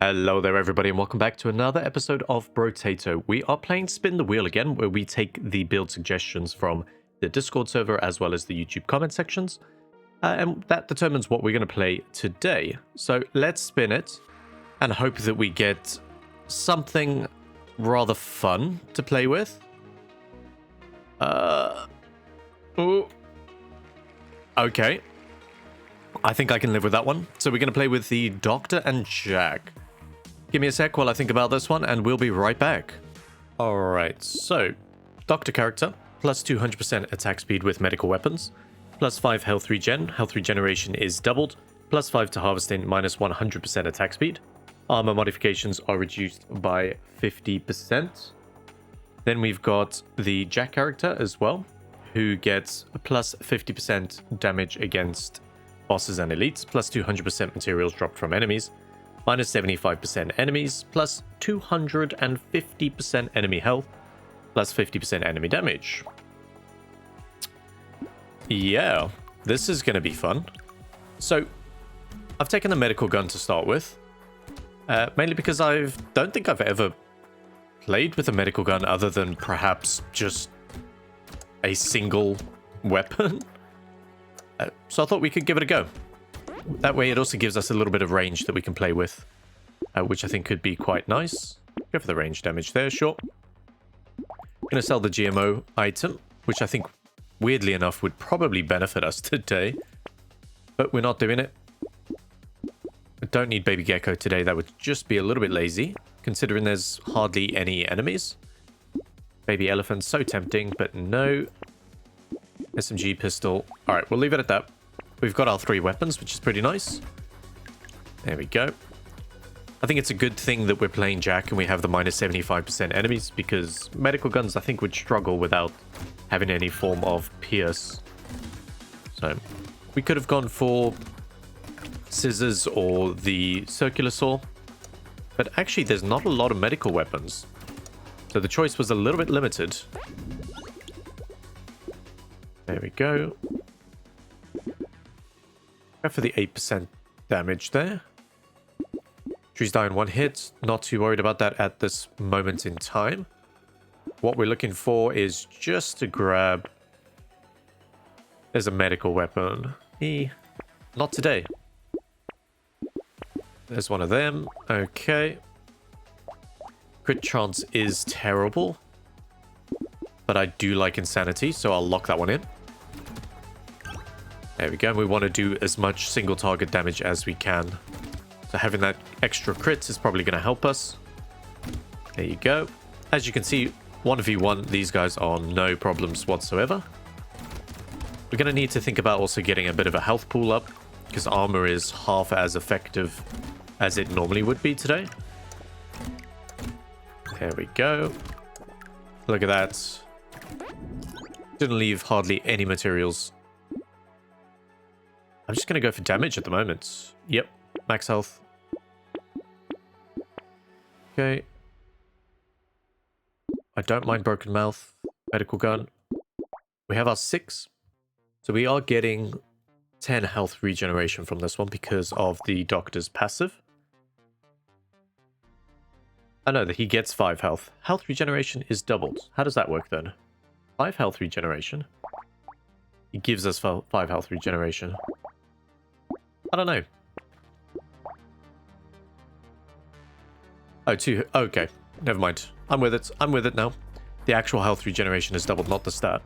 Hello there everybody and welcome back to another episode of Brotato. We are playing Spin the Wheel again, where we take the build suggestions from the Discord server as well as the YouTube comment sections. And that determines what we're going to play today. So let's spin it and hope that we get something rather fun to play with. Ooh. Okay. I think I can live with that one. So we're going to play with the Doctor and Jack. Give me a sec while I think about this one, and we'll be right back. Alright, so, Doctor character, plus 200% attack speed with medical weapons, plus 5 health regen, health regeneration is doubled, plus 5 to harvesting, minus 100% attack speed. Armor modifications are reduced by 50%. Then we've got the Jack character as well, who gets a plus 50% damage against bosses and elites, plus 200% materials dropped from enemies, minus 75% enemies, plus 250% enemy health, plus 50% enemy damage. Yeah, this is going to be fun. So, I've taken the medical gun to start with, mainly because I don't think I've ever played with a medical gun other than perhaps just a single weapon. So I thought we could give it a go. That way it also gives us a little bit of range that we can play with, which I think could be quite nice. Go for the range damage there, sure. Gonna sell the GMO item, which I think, weirdly enough, would probably benefit us today. But we're not doing it. We don't need Baby Gecko today. That would just be a little bit lazy, considering there's hardly any enemies. Baby Elephant, so tempting, but no. SMG pistol. Alright, we'll leave it at that. We've got our 3 weapons, which is pretty nice. There we go. I think it's a good thing that we're playing Jack and we have the minus 75% enemies, because medical guns, I think, would struggle without having any form of pierce. So, we could have gone for scissors or the circular saw. But actually, there's not a lot of medical weapons. So the choice was a little bit limited. There we go. Go for the 8% damage there. Trees die in one hit. Not too worried about that at this moment in time. What we're looking for is just to grab... There's a medical weapon. Not today. There's one of them. Okay. Crit chance is terrible. But I do like insanity, so I'll lock that one in. There we go. We want to do as much single target damage as we can. So having that extra crits is probably going to help us. There you go. As you can see, 1v1, these guys are no problems whatsoever. We're going to need to think about also getting a bit of a health pool up, because armor is half as effective as it normally would be today. There we go. Look at that. Didn't leave hardly any materials. I'm just going to go for damage at the moment. Yep, max health. Okay. I don't mind broken mouth. Medical gun. We have our 6. So we are getting 10 health regeneration from this one because of the doctor's passive. I know that he gets 5 health. Health regeneration is doubled. How does that work then? 5 health regeneration. He gives us 5 health regeneration. I don't know. Oh, 2. Okay. Never mind. I'm with it. I'm with it now. The actual health regeneration is doubled, not the stat.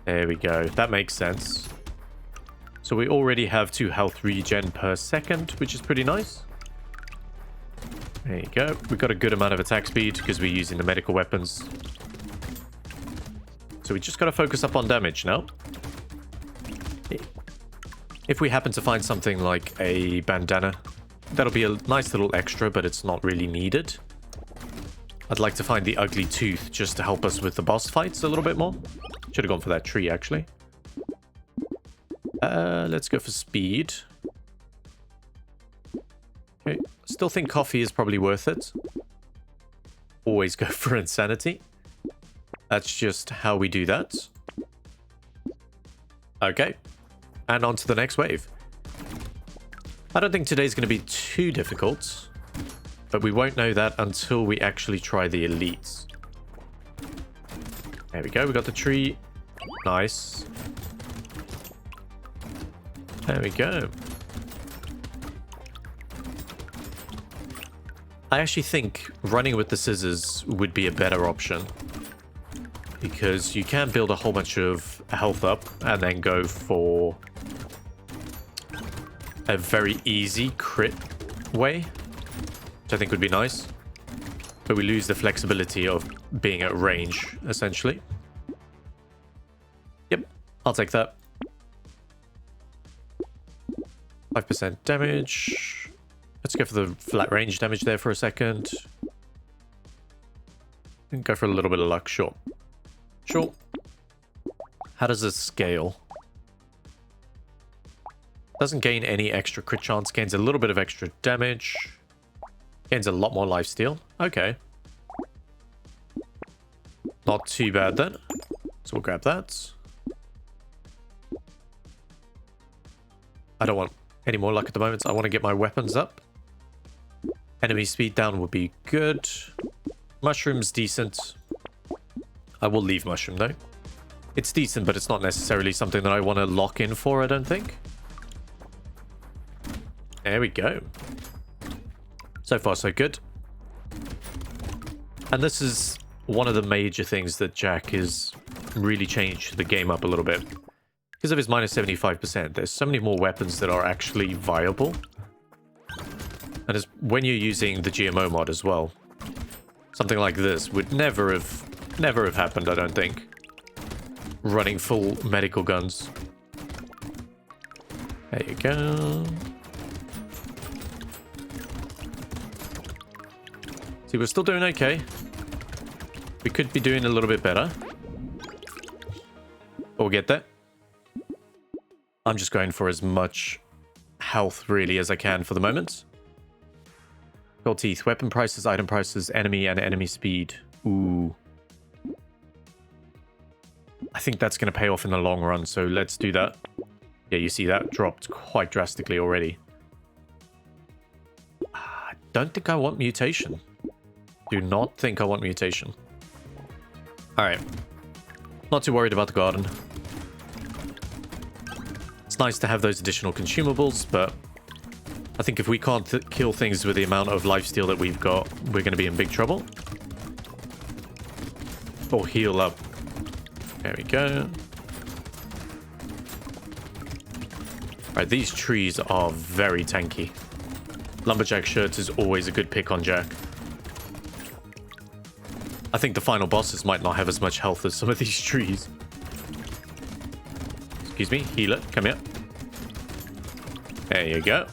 There we go. That makes sense. So we already have 2 health regen per second, which is pretty nice. There you go. We've got a good amount of attack speed because we're using the medical weapons. So we just got to focus up on damage now. If we happen to find something like a bandana, that'll be a nice little extra, but it's not really needed. I'd like to find the ugly tooth just to help us with the boss fights a little bit more. Should have gone for that tree, actually. Let's go for speed. Okay. Still think coffee is probably worth it. Always go for insanity. That's just how we do that. Okay. And on to the next wave. I don't think today's going to be too difficult, but we won't know that until we actually try the elites. There we go, we got the tree. Nice. There we go. I actually think running with the scissors would be a better option, because you can build a whole bunch of health up and then go for a very easy crit way, which I think would be nice. But we lose the flexibility of being at range, essentially. Yep, I'll take that. 5% damage. Let's go for the flat range damage there for a second. And go for a little bit of luck, sure. Sure. How does this scale? Doesn't gain any extra crit chance, gains a little bit of extra damage. Gains a lot more lifesteal. Okay. Not too bad then. So we'll grab that. I don't want any more luck at the moment. I want to get my weapons up. Enemy speed down would be good. Mushroom's decent. I will leave mushroom though. It's decent, but it's not necessarily something that I want to lock in for, I don't think. There we go. So far, so good. And this is one of the major things that Jack has really changed the game up a little bit. Because of his minus 75%, there's so many more weapons that are actually viable. And as when you're using the GMO mod as well, something like this would never have happened, I don't think. Running full medical guns. There you go. See, we're still doing okay. We could be doing a little bit better. But we'll get there. I'm just going for as much health, really, as I can for the moment. Gold teeth, weapon prices, item prices, enemy and enemy speed. Ooh. I think that's going to pay off in the long run, so let's do that. Yeah, you see that dropped quite drastically already. I don't think I want mutation. Do not think I want mutation. Alright. Not too worried about the garden. It's nice to have those additional consumables, but I think if we can't kill things with the amount of lifesteal that we've got, we're going to be in big trouble. Or heal up. There we go. Alright, these trees are very tanky. Lumberjack shirts is always a good pick on Jack. I think the final bosses might not have as much health as some of these trees. Excuse me, healer, come here. There you go.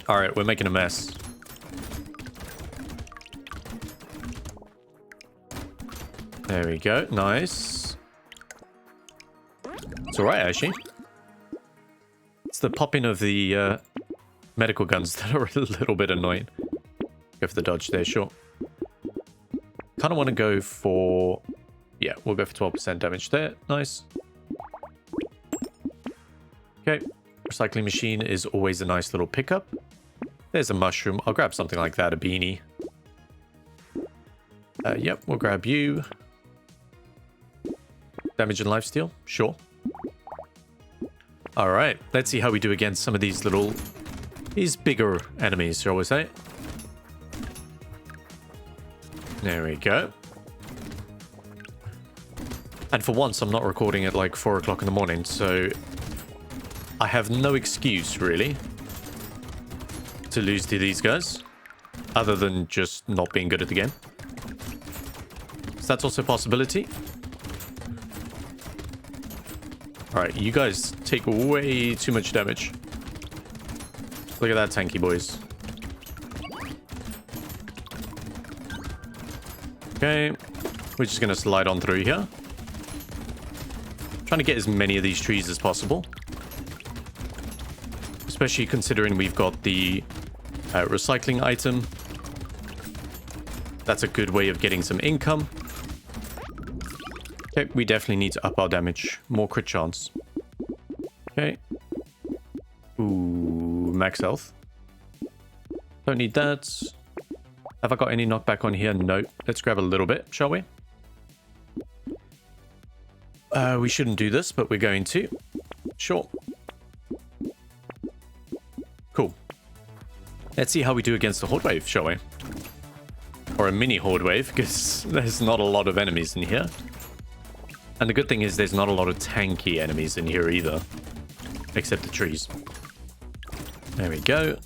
Alright, we're making a mess. There we go, nice. It's alright, actually. It's the popping of the medical guns that are a little bit annoying. Go for the dodge there, sure. Kind of want to go for... Yeah, we'll go for 12% damage there. Nice. Okay. Recycling machine is always a nice little pickup. There's a mushroom. I'll grab something like that, a beanie. Yep, we'll grab you. Damage and lifesteal? Sure. Alright, let's see how we do against some of these little... These bigger enemies, shall we say. There we go. And for once, I'm not recording at like 4 o'clock in the morning, so I have no excuse, really, to lose to these guys, other than just not being good at the game. So that's also a possibility. Alright, you guys take way too much damage. Look at that tanky, boys. Okay, we're just going to slide on through here. Trying to get as many of these trees as possible. Especially considering we've got the recycling item. That's a good way of getting some income. Okay, we definitely need to up our damage. More crit chance. Okay. Ooh, max health. Don't need that. Have I got any knockback on here? No. Let's grab a little bit, shall we? We shouldn't do this, but we're going to. Sure. Cool. Let's see how we do against a horde wave, shall we? Or a mini horde wave, because there's not a lot of enemies in here. And the good thing is there's not a lot of tanky enemies in here either. Except the trees. There we go.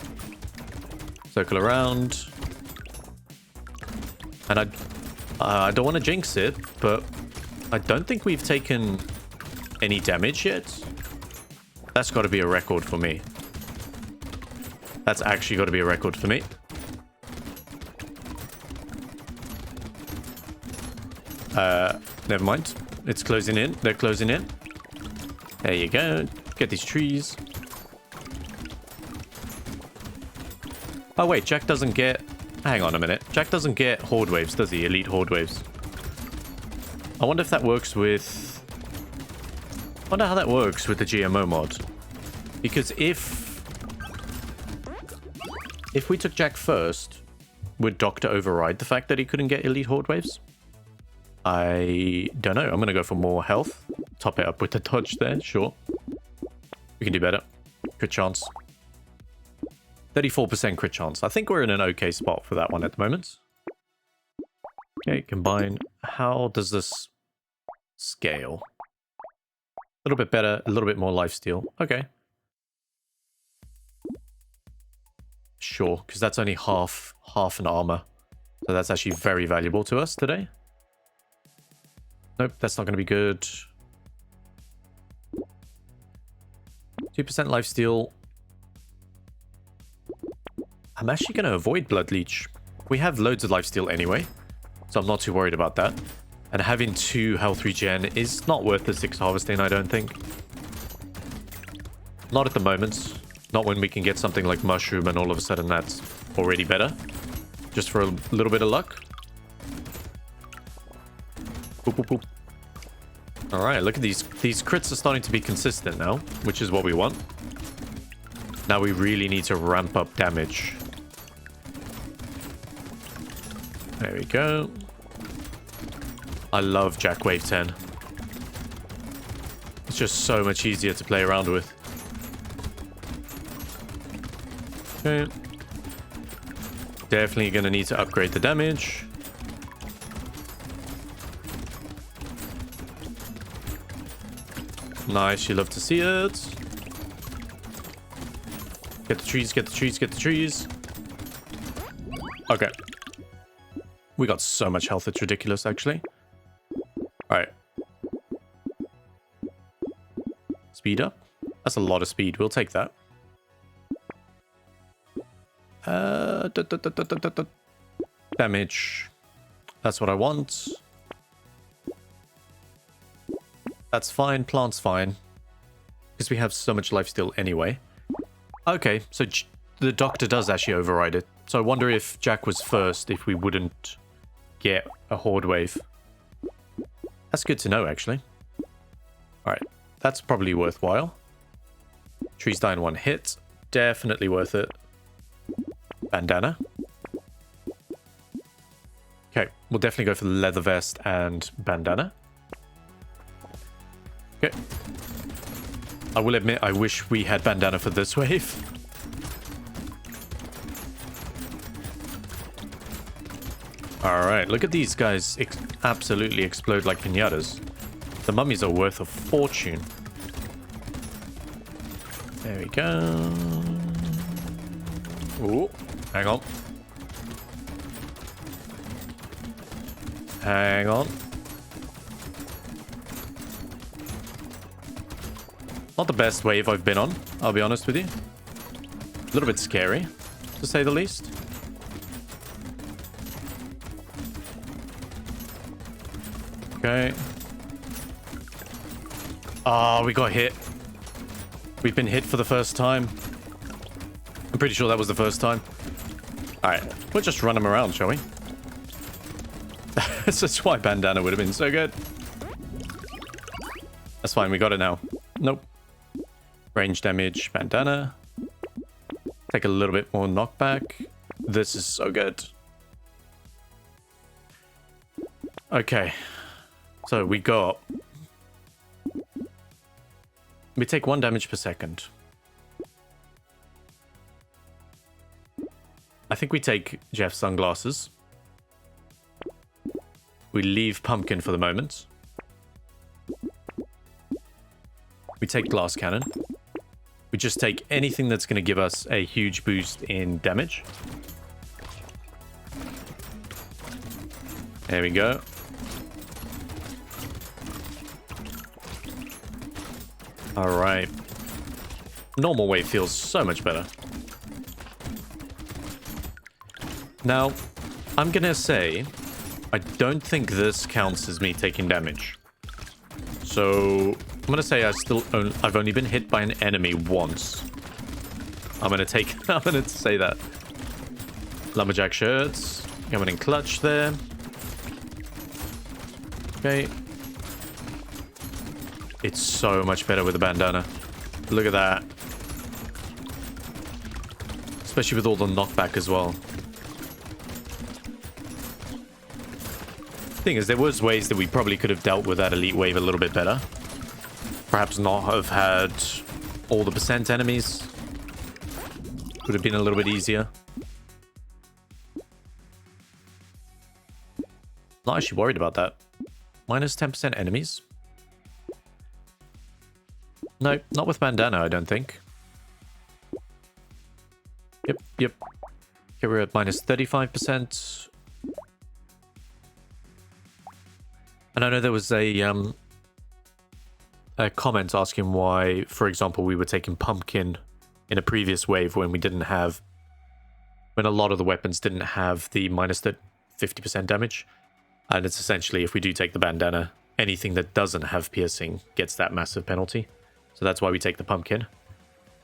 Circle around. And I don't want to jinx it, but I don't think we've taken any damage yet. That's got to be a record for me. That's actually got to be a record for me. Never mind. It's closing in. They're closing in. There you go. Get these trees. Oh wait, Jack doesn't get... Hang on a minute. Jack doesn't get horde waves, does he? Elite horde waves. I wonder if that works with... I wonder how that works with the GMO mod. Because if we took Jack first, would Doctor override the fact that he couldn't get elite horde waves? I don't know. I'm going to go for more health. Top it up with the dodge there. Sure. We can do better. Crit chance. 34% crit chance. I think we're in an okay spot for that one at the moment. Okay, combine. How does this scale? A little bit better. A little bit more lifesteal. Okay. Sure, because that's only half an armor. So that's actually very valuable to us today. Nope, that's not going to be good. 2% lifesteal. I'm actually going to avoid Blood Leech. We have loads of lifesteal anyway, so I'm not too worried about that. And having 2 health regen is not worth the 6 harvesting, I don't think. Not at the moment. Not when we can get something like Mushroom and all of a sudden that's already better. Just for a little bit of luck. Boop, boop, boop. Alright, look at these. These crits are starting to be consistent now, which is what we want. Now we really need to ramp up damage. There we go. I love Jack Wave 10. It's just so much easier to play around with. Okay. Definitely gonna need to upgrade the damage. Nice, you love to see it. Get the trees, get the trees, get the trees. Okay. We got so much health, it's ridiculous, actually. Alright. Speed up. That's a lot of speed. We'll take that. Damage. That's what I want. That's fine. Plant's fine. Because we have so much lifesteal anyway. Okay, so the Doctor does actually override it. So I wonder if Jack was first, if we wouldn't get a horde wave. That's good to know, actually. Alright, that's probably worthwhile. Trees die in 1 hit. Definitely worth it. Bandana. Okay, we'll definitely go for the leather vest and bandana. Okay. I will admit, I wish we had bandana for this wave. Alright, look at these guys absolutely explode like pinatas. The mummies are worth a fortune. There we go. Ooh, hang on. Hang on. Not the best wave I've been on, I'll be honest with you. A little bit scary, to say the least. Okay. Ah, we got hit. We've been hit for the first time. I'm pretty sure that was the first time. Alright, we'll just run them around, shall we? That's why bandana would have been so good. That's fine, we got it now. Nope. Range damage, bandana. Take a little bit more knockback. This is so good. Okay. So we take 1 damage per second. I think we take Jeff's sunglasses. We leave Pumpkin for the moment. We take Glass Cannon. We just take anything that's going to give us a huge boost in damage. There we go. Alright. Normal wave feels so much better. Now, I'm gonna say, I don't think this counts as me taking damage. So, I'm gonna say I've only been hit by an enemy once. I'm gonna say that. Lumberjack shirts. Coming in clutch there. Okay. It's so much better with the bandana. Look at that. Especially with all the knockback as well. Thing is, there was ways that we probably could have dealt with that elite wave a little bit better. Perhaps not have had all the percent enemies. Would have been a little bit easier. Not actually worried about that. Minus 10% enemies. No, not with Bandana, I don't think. Yep. Okay, we're at minus 35%. And I know there was a comment asking why, for example, we were taking Pumpkin in a previous wave when a lot of the weapons didn't have the minus 50% damage. And it's essentially, if we do take the Bandana, anything that doesn't have piercing gets that massive penalty. So that's why we take the Pumpkin.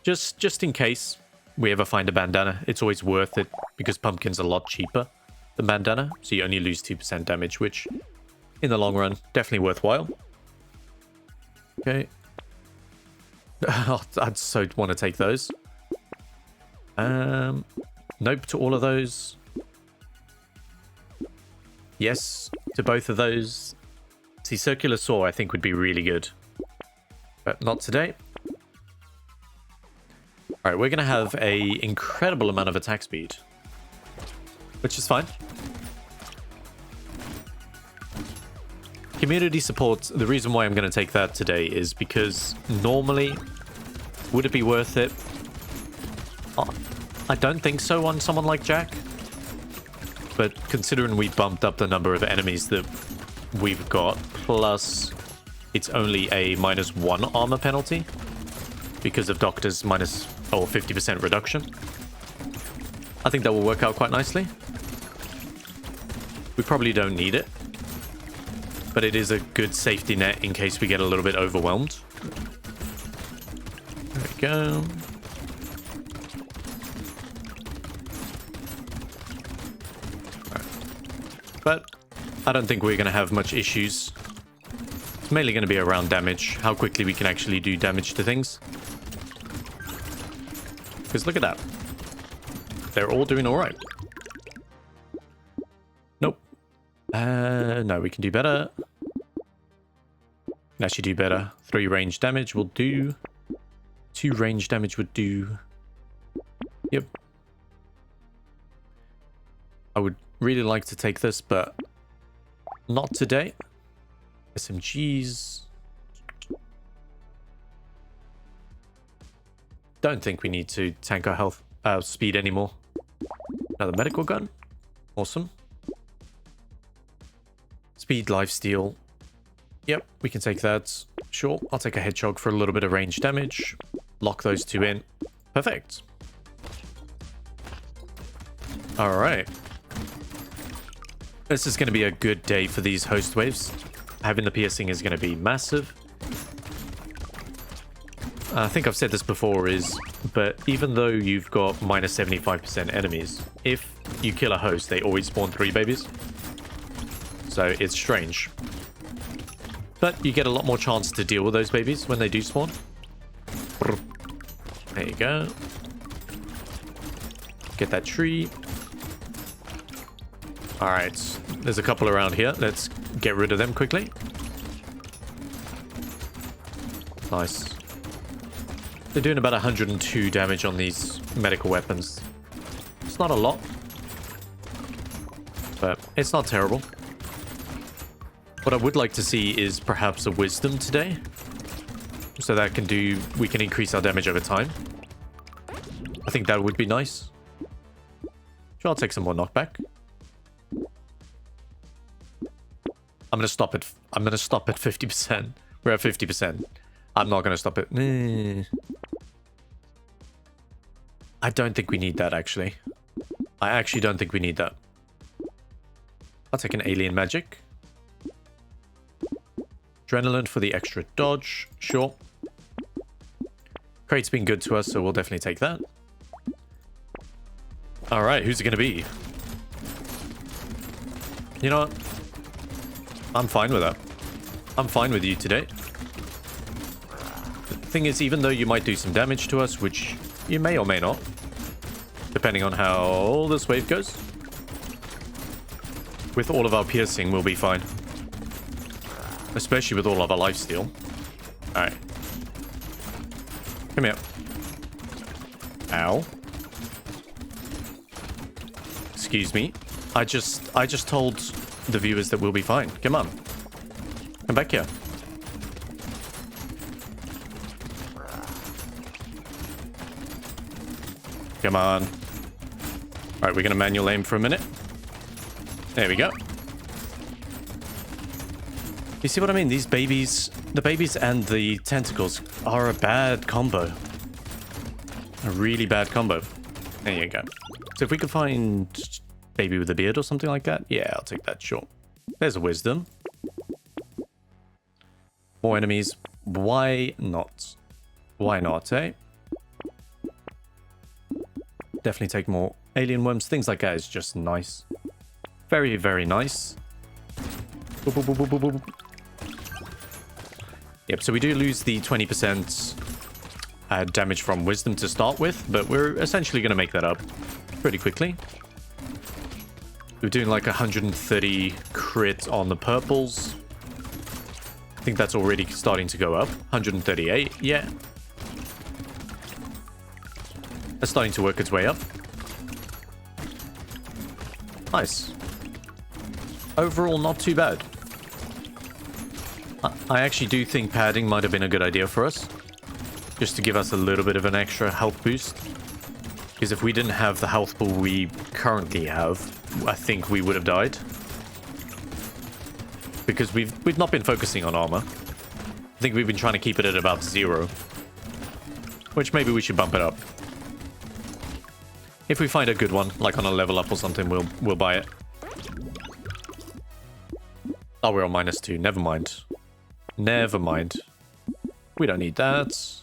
Just in case we ever find a Bandana, it's always worth it because Pumpkin's a lot cheaper than Bandana. So you only lose 2% damage, which in the long run, definitely worthwhile. Okay. I'd so want to take those. Nope to all of those. Yes to both of those. See, Circular Saw I think would be really good. But not today. Alright, we're going to have an incredible amount of attack speed. Which is fine. Community support, the reason why I'm going to take that today is because normally, would it be worth it? I don't think so on someone like Jack. But considering we bumped up the number of enemies that we've got, plus it's only a -1 armor penalty because of Doctor's 50% reduction. I think that will work out quite nicely. We probably don't need it, but it is a good safety net in case we get a little bit overwhelmed. There we go. But I don't think we're going to have much issues. It's mainly going to be around damage, how quickly we can actually do damage to things. Because look at that. They're all doing all right. Nope. No, we can do better. Can actually do better. 3 range damage will do. 2 range damage would do. Yep. I would really like to take this, but not today. SMGs. Don't think we need to tank our health speed anymore. Another medical gun. Awesome. Speed, lifesteal. Yep, we can take that. Sure, I'll take a hedgehog for a little bit of range damage. Lock those 2 in. Perfect. All right. This is going to be a good day for these host waves. Having the piercing is going to be massive. I think I've said this before but even though you've got minus 75% enemies, if you kill a host, they always spawn 3 babies. So it's strange. But you get a lot more chance to deal with those babies when they do spawn. There you go. Get that tree. Alright, there's a couple around here. Let's get rid of them quickly. Nice. They're doing about 102 damage on these medical weapons. It's not a lot, but it's not terrible. What I would like to see is perhaps a wisdom today, so that we can increase our damage over time. I think that would be nice. Sure, I'll take some more knockback. I'm gonna stop at 50%. We're at 50%. I'm not gonna stop it. I don't think we need that, actually. I actually don't think we need that. I'll take an alien magic. Adrenaline for the extra dodge. Sure. Crate's been good to us, so we'll definitely take that. Alright, who's it gonna be? You know what? I'm fine with that. I'm fine with you today. The thing is, even though you might do some damage to us, which you may or may not, depending on how this wave goes, with all of our piercing, we'll be fine. Especially with all of our lifesteal. Alright. Come here. Ow. Excuse me. I just told the viewers that we'll be fine. Come on. Come back here. Come on. Alright, we're gonna manual aim for a minute. There we go. You see what I mean? These babies, the babies and the tentacles are a bad combo. A really bad combo. There you go. So if we could find baby with a beard or something like that, yeah, I'll take that, sure. There's a wisdom. More enemies. Why not? Why not, eh? Definitely take more alien worms. Things like that is just nice. Very, very nice. Boop, boop, boop, boop, boop, boop. Yep, so we do lose the 20% damage from wisdom to start with, but we're essentially going to make that up pretty quickly. We're doing like 130 crit on the purples. I think that's already starting to go up. 138, yeah. That's starting to work its way up. Nice. Overall, not too bad. I actually do think padding might have been a good idea for us. Just to give us a little bit of an extra health boost. Because if we didn't have the health pool we currently have, I think we would have died. Because we've not been focusing on armor. I think we've been trying to keep it at about 0. Which maybe we should bump it up. If we find a good one, like on a level up or something, we'll buy it. Oh, we're on -2. Never mind. Never mind. We don't need that.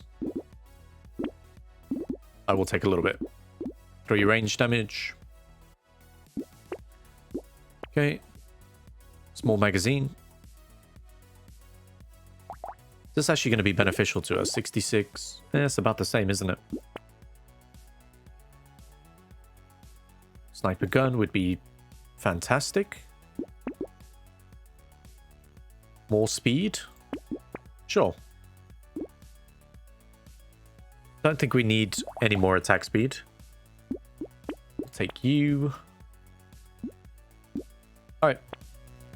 I will take a little bit. 3 range damage. Okay. Small magazine. This is actually going to be beneficial to us. 66. It's about the same, isn't it? Sniper gun would be fantastic. More speed? Sure. Don't think we need any more attack speed. I'll take you. Alright.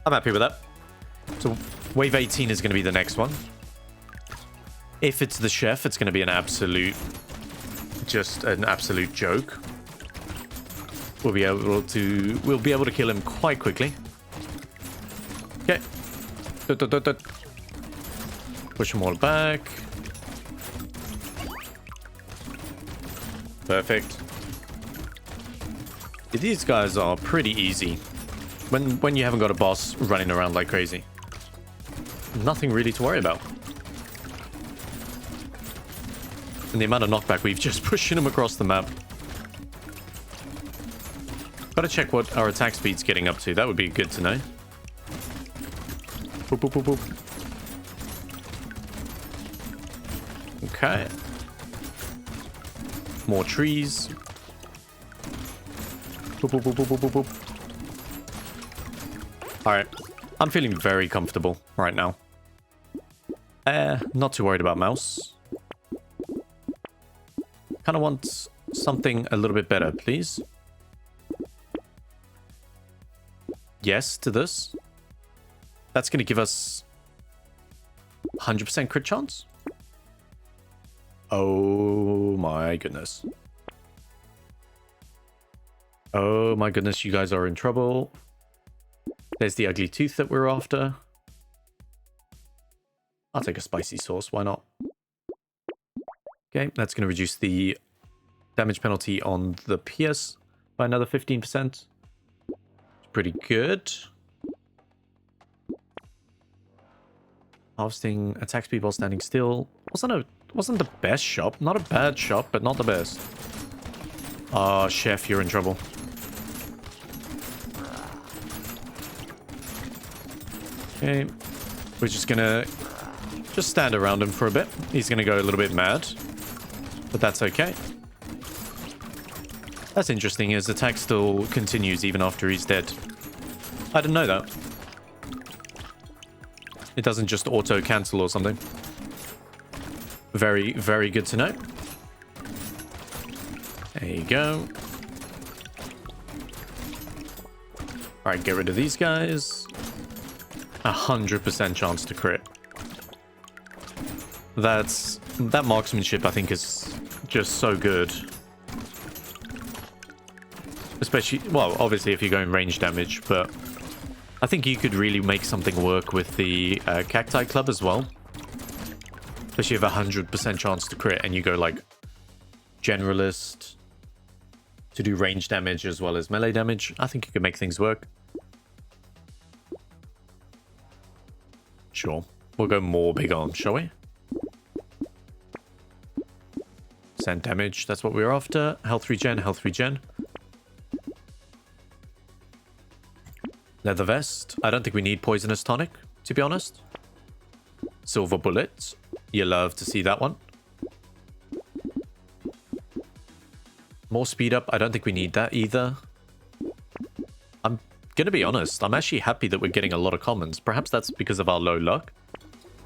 I'm happy with that. So wave 18 is going to be the next one. If it's the chef, it's going to be an absolute... just an absolute joke. We'll be able to kill him quite quickly. Okay. Push them all back. Perfect. These guys are pretty easy. When you haven't got a boss running around like crazy. Nothing really to worry about. And the amount of knockback we've just pushing them across the map. Gotta check what our attack speed's getting up to. That would be good to know. Boop, boop, boop, boop. Okay. More trees. Boop, boop, boop, boop, boop, boop, boop. Alright. I'm feeling very comfortable right now. Not too worried about mouse. Kind of want something a little bit better, please. Yes to this. That's going to give us 100% crit chance. Oh my goodness. Oh my goodness, you guys are in trouble. There's the ugly tooth that we're after. I'll take a spicy sauce, why not? Okay, that's going to reduce the damage penalty on the PS by another 15%. Pretty good. Harvesting attacks people standing still. Wasn't the best shop. Not a bad shop, but not the best. Oh, chef, you're in trouble. Okay. We're just gonna stand around him for a bit. He's gonna go a little bit mad. But that's okay. That's interesting. His attack still continues even after he's dead. I didn't know that. It doesn't just auto-cancel or something. Very, very good to know. There you go. Alright, get rid of these guys. 100% chance to crit. That marksmanship, I think, is just so good. Especially, well, obviously if you're going range damage, but I think you could really make something work with the cacti club as well. Especially if 100% chance to crit and you go like generalist to do range damage as well as melee damage. I think you could make things work. Sure. We'll go more big arms, shall we? Sand damage, that's what we're after. Health regen, health regen. Leather vest. I don't think we need poisonous tonic, to be honest. Silver bullet. You love to see that one. More speed up. I don't think we need that either. I'm gonna be honest. I'm actually happy that we're getting a lot of commons. Perhaps that's because of our low luck.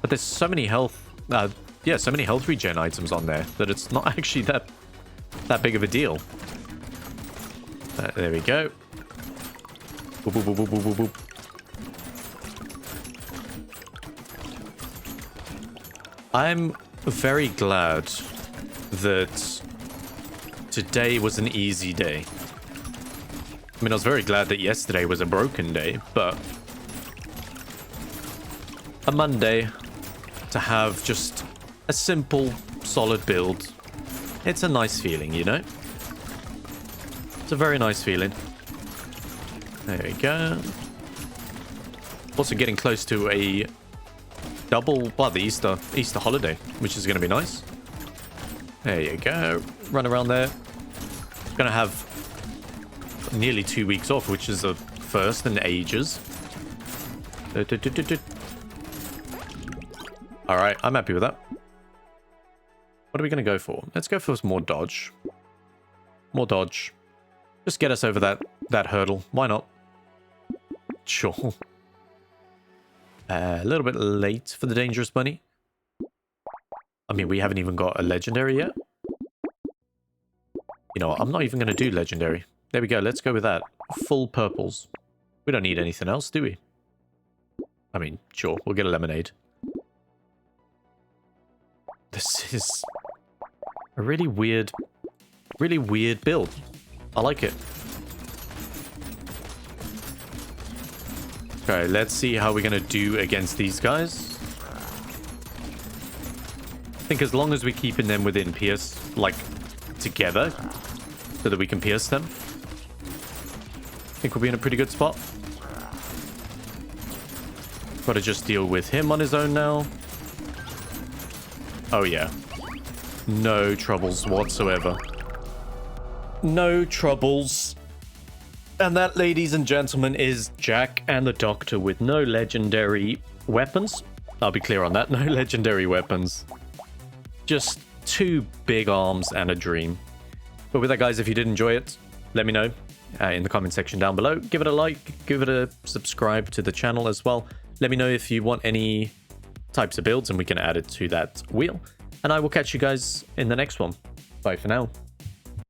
But there's so many health... yeah, so many health regen items on there that it's not actually that big of a deal. There we go. Boop, boop, boop, boop, boop, boop, boop. I'm very glad that today was an easy day. I mean, I was very glad that yesterday was a broken day, but a Monday to have just a simple, solid build, it's a nice feeling, you know? It's a very nice feeling. There we go. Also getting close to a double, well, the Easter holiday, which is going to be nice. There you go. Run around there. Gonna have nearly 2 weeks off, which is a first in ages. Alright, I'm happy with that. What are we going to go for? Let's go for more dodge. More dodge. Just get us over that hurdle. Why not? Sure. A little bit late for the Dangerous Bunny. I mean, we haven't even got a legendary yet. You know what? I'm not even going to do legendary. There we go. Let's go with that. Full purples. We don't need anything else, do we? I mean, sure. We'll get a lemonade. This is a really weird build. I like it. Okay, let's see how we're going to do against these guys. I think as long as we're keeping them within pierce, like, together, so that we can pierce them, I think we'll be in a pretty good spot. Got to just deal with him on his own now. Oh, yeah. No troubles whatsoever. No troubles. And that, ladies and gentlemen, is Jack and the Doctor with no legendary weapons. I'll be clear on that. No legendary weapons. Just 2 big arms and a dream. But with that, guys, if you did enjoy it, let me know. in the comment section down below. Give it a like, give it a subscribe to the channel as well. Let me know if you want any types of builds and we can add it to that wheel. And I will catch you guys in the next one. Bye for now.